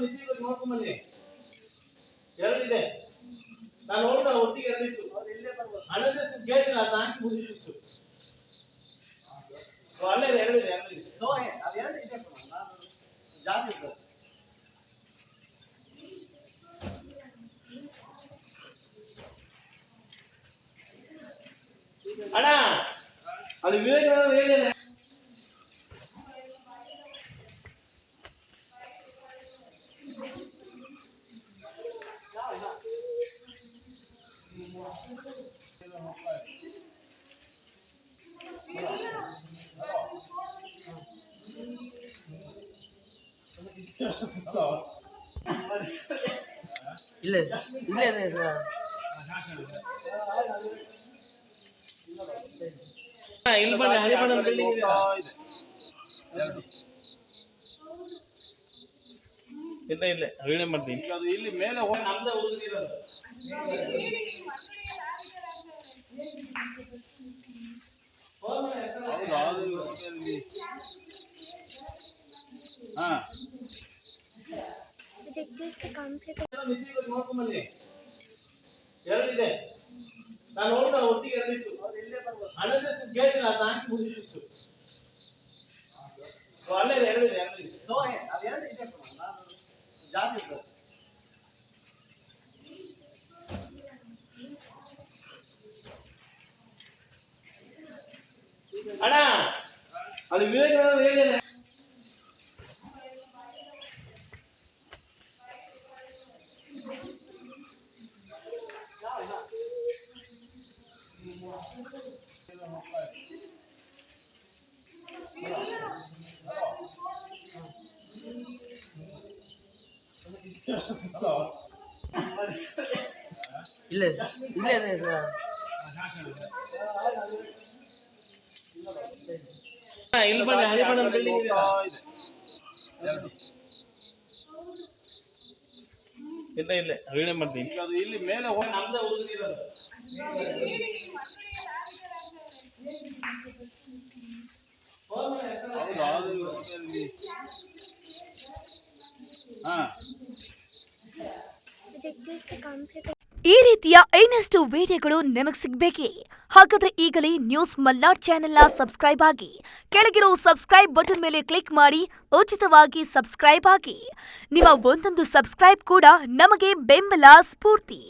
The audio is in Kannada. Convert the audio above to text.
ಮಿತಿ ನೋಡ್ಕೊಂಬನ್ನಿ. ಎರಡಿದೆ. ನಾನು ನೋಡಿದ ಒಟ್ಟಿಗೆ ಎರಡಿತ್ತು. ಹಣದ ಗೇಟ್ ಇಲ್ಲ, ಅದು ಹಾಕಿ ಮುಗಿದಿತ್ತು. ಅಲ್ಲೇ ಎರಡಿದೆ. ಅದು ಎರಡು ಇದೆ ಜಾತಿ ಇತ್ತು. ಅಣ್ಣ ಅದು ವಿವೇಕಾನಂದ ಹೇಳಿದೆ. ಇಲ್ಲ ಇಲ್ಲ ಸರ್ ಇಲ್ಲಿ ಬನ್ನಿ. ಹರಿಬಣ್ಣ ಬಿಲ್ಡಿಂಗ್ ಇದೆ. ಇಲ್ಲ ವೀಡಿಯೋ ಮಾಡ್ತೀನಿ. ಅದು ಇಲ್ಲಿ ಮೇಲೆ ನಮ್ದ ಹುಡುಗಿರೋದು. ನೋಡ್ಕೊಂಬನ್ನಿ. ಎರಡಿದೆ. ನಾನು ನೋಡಿದ ಒಟ್ಟಿಗೆ ಎರಡಿತ್ತು. ಹಣದ ಗೇಟ್ ಇಲ್ಲ, ಅದು ಹಾಕಿ ಮುಗಿದಿತ್ತು. ಅಲ್ಲೇ ಎರಡಿದೆ. ಅದು ಎರಡು ಇದೆ ಜಾತಿ ಇತ್ತು. ಅಣ್ಣ ಅದು ವಿವೇಕಾನಂದ ಹೇಳಿದೆ. ಇಲ್ಲ ಇಲ್ಲ ಸರ್ ಇಲ್ಲಿ ಬನ್ನಿ. ಹರಿಬಣ್ಣ ಬಿಲ್ಡಿಂಗ್ ಇದೆ. ಇಲ್ಲ ವೀಡಿಯೋ ಮಾಡ್ತೀನಿ. ಅದು ಇಲ್ಲಿ ಮೇಲೆ ನಮ್ದ ಹುಡುಗಿರೋದು. ಈ ರೀತಿಯ ಇನ್ನಷ್ಟು ವಿಡಿಯೋಗಳು ನಿಮಗೆ ಸಿಗಬೇಕೇ? ಹಾಗಾದ್ರೆ ಈಗಲೇ ನ್ಯೂಸ್ ಮಲ್ನಾಡ್ ಚಾನೆಲ್ನ ಸಬ್ಸ್ಕ್ರೈಬ್ ಆಗಿ, ಕೆಳಗಿರೋ ಸಬ್ಸ್ಕ್ರೈಬ್ ಬಟನ್ ಮೇಲೆ ಕ್ಲಿಕ್ ಮಾಡಿ ಉಚಿತವಾಗಿ ಸಬ್ಸ್ಕ್ರೈಬ್ ಆಗಿ. ನಿಮ್ಮ ಒಂದೊಂದು ಸಬ್ಸ್ಕ್ರೈಬ್ ಕೂಡ ನಮಗೆ ಬೆಂಬಲ, ಸ್ಫೂರ್ತಿ.